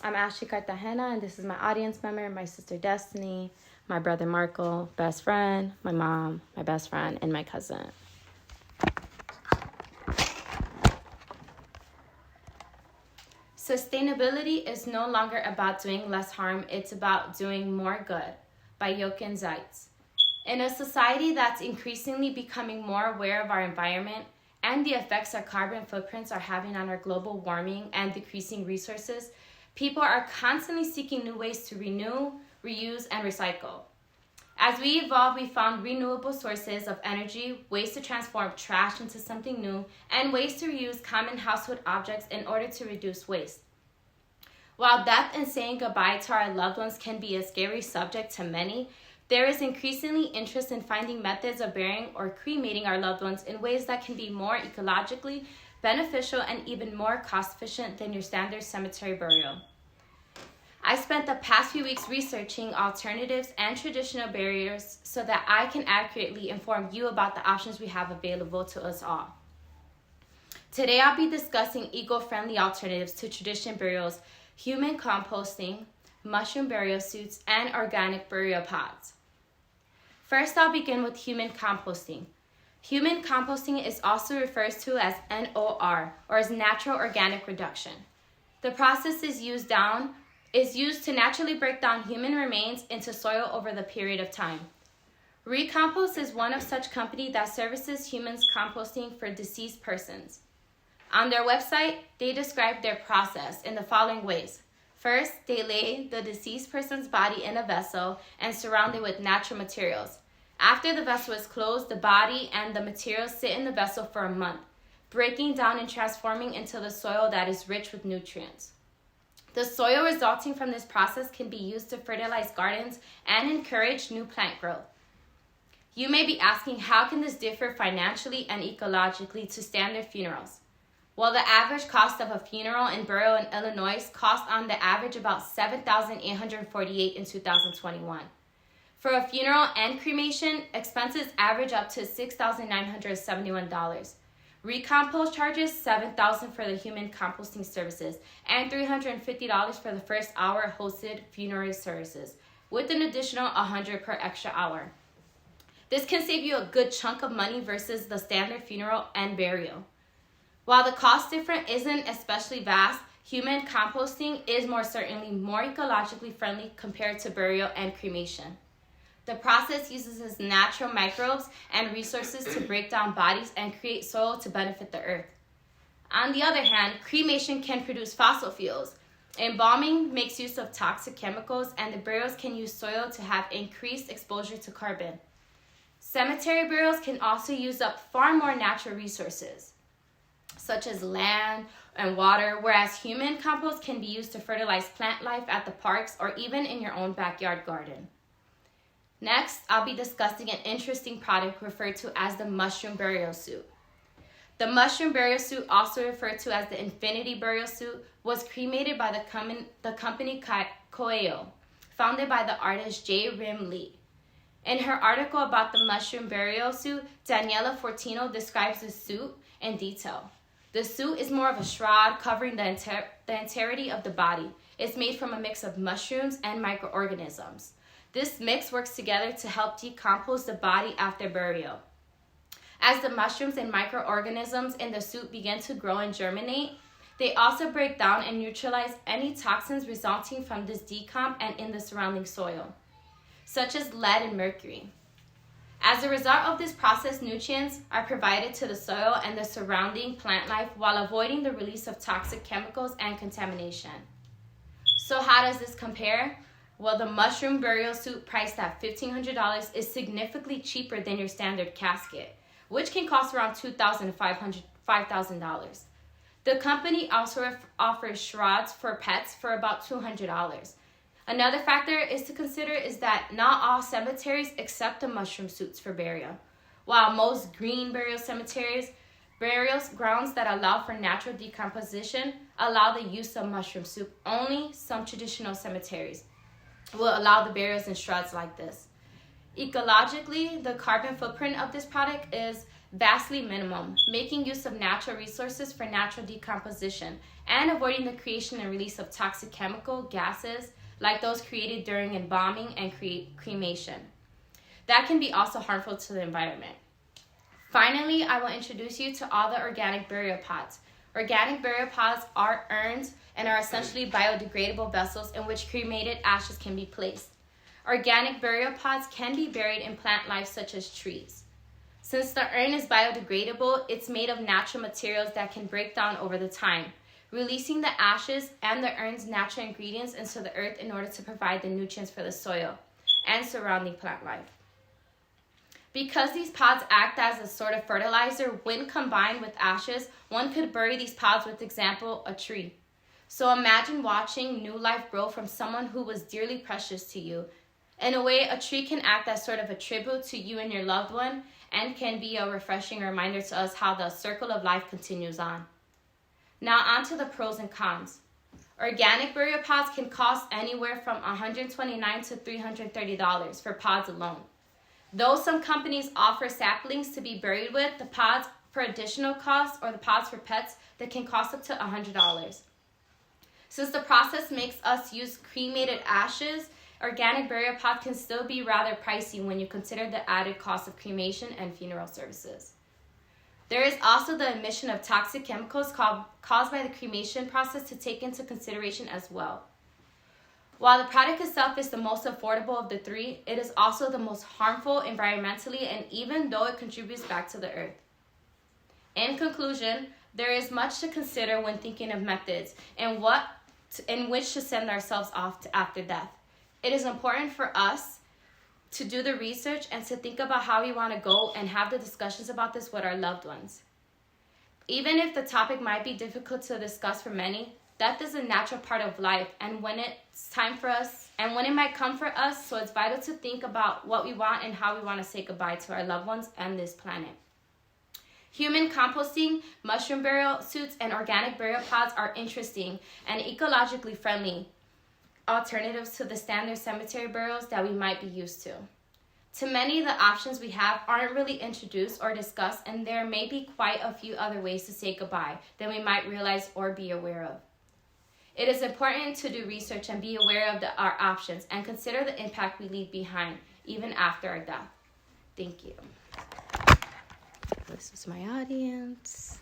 I'm Ashley Cartagena, and this is my audience member, my sister Destiny, my brother Marco, best friend, my mom, my best friend, and my cousin. Sustainability is no longer about doing less harm, it's about doing more good, by Jochen Zeitz. In a society that's increasingly becoming more aware of our environment and the effects our carbon footprints are having on our global warming and decreasing resources, people are constantly seeking new ways to renew, reuse, and recycle. As we evolve, we found renewable sources of energy, ways to transform trash into something new, and ways to reuse common household objects in order to reduce waste. While death and saying goodbye to our loved ones can be a scary subject to many, there is increasingly interest in finding methods of burying or cremating our loved ones in ways that can be more ecologically beneficial and even more cost-efficient than your standard cemetery burial. I spent the past few weeks researching alternatives and traditional burials so that I can accurately inform you about the options we have available to us all. Today I'll be discussing eco-friendly alternatives to traditional burials, human composting, mushroom burial suits, and organic burial pods. First, I'll begin with human composting. Human composting is also referred to as NOR, or as natural organic reduction. The process is used to naturally break down human remains into soil over the period of time. Recompost is one of such companies that services humans composting for deceased persons. On their website, they describe their process in the following ways. First, they lay the deceased person's body in a vessel and surround it with natural materials. After the vessel is closed, the body and the materials sit in the vessel for a month, breaking down and transforming into the soil that is rich with nutrients. The soil resulting from this process can be used to fertilize gardens and encourage new plant growth. You may be asking, how can this differ financially and ecologically to standard funerals? Well, the average cost of a funeral and burial in Illinois cost on the average about $7,848 in 2021. For a funeral and cremation, expenses average up to $6,971. Recompost charges $7,000 for the human composting services and $350 for the first hour hosted funerary services, with an additional $100 per extra hour. This can save you a good chunk of money versus the standard funeral and burial. While the cost difference isn't especially vast, human composting is certainly more ecologically friendly compared to burial and cremation. The process uses natural microbes and resources to break down bodies and create soil to benefit the earth. On the other hand, cremation can produce fossil fuels. Embalming makes use of toxic chemicals, and the burials can use soil to have increased exposure to carbon. Cemetery burials can also use up far more natural resources, such as land and water, whereas human compost can be used to fertilize plant life at the parks or even in your own backyard garden. Next, I'll be discussing an interesting product referred to as the mushroom burial suit. The mushroom burial suit, also referred to as the infinity burial suit, was cremated by the company Coelho, founded by the artist J. Rim Lee. In her article about the mushroom burial suit, Daniela Fortino describes the suit in detail. The suit is more of a shroud covering the entirety of the body. It's made from a mix of mushrooms and microorganisms. This mix works together to help decompose the body after burial. As the mushrooms and microorganisms in the suit begin to grow and germinate, they also break down and neutralize any toxins resulting from this decomp and in the surrounding soil, such as lead and mercury. As a result of this process, nutrients are provided to the soil and the surrounding plant life while avoiding the release of toxic chemicals and contamination. So how does this compare? Well, the mushroom burial suit priced at $1,500 is significantly cheaper than your standard casket, which can cost around $5,000. The company also offers shrouds for pets for about $200. Another factor is to consider is that not all cemeteries accept the mushroom suits for burial. While most green burial grounds that allow for natural decomposition allow the use of mushroom soup, only some traditional cemeteries will allow the burials in shrouds like this. Ecologically, the carbon footprint of this product is vastly minimum, making use of natural resources for natural decomposition, and avoiding the creation and release of toxic chemical gases like those created during embalming and cremation. That can be also harmful to the environment. Finally, I will introduce you to all the organic burial pods. Organic burial pods are urns and are essentially biodegradable vessels in which cremated ashes can be placed. Organic burial pods can be buried in plant life such as trees. Since the urn is biodegradable, it's made of natural materials that can break down over the time, releasing the ashes and the urn's natural ingredients into the earth in order to provide the nutrients for the soil and surrounding plant life. Because these pods act as a sort of fertilizer, when combined with ashes, one could bury these pods with, example, a tree. So imagine watching new life grow from someone who was dearly precious to you. In a way, a tree can act as sort of a tribute to you and your loved one, and can be a refreshing reminder to us how the circle of life continues on. Now on to the pros and cons. Organic burial pods can cost anywhere from $129 to $330 for pods alone. Though some companies offer saplings to be buried with, the pods for additional costs, or the pods for pets, that can cost up to $100. Since the process makes us use cremated ashes, organic burial pods can still be rather pricey when you consider the added cost of cremation and funeral services. There is also the emission of toxic chemicals caused by the cremation process to take into consideration as well. While the product itself is the most affordable of the three, it is also the most harmful environmentally, and even though it contributes back to the earth. In conclusion, there is much to consider when thinking of methods and in which to send ourselves off to after death. It is important for us to do the research and to think about how we want to go and have the discussions about this with our loved ones. Even if the topic might be difficult to discuss for many, death is a natural part of life, and when it's time for us, and when it might come for us, so it's vital to think about what we want and how we want to say goodbye to our loved ones and this planet. Human composting, mushroom burial suits, and organic burial pods are interesting and ecologically friendly alternatives to the standard cemetery burials that we might be used to. To many, the options we have aren't really introduced or discussed, and there may be quite a few other ways to say goodbye than we might realize or be aware of. It is important to do research and be aware of our options and consider the impact we leave behind, even after our death. Thank you. This is my audience.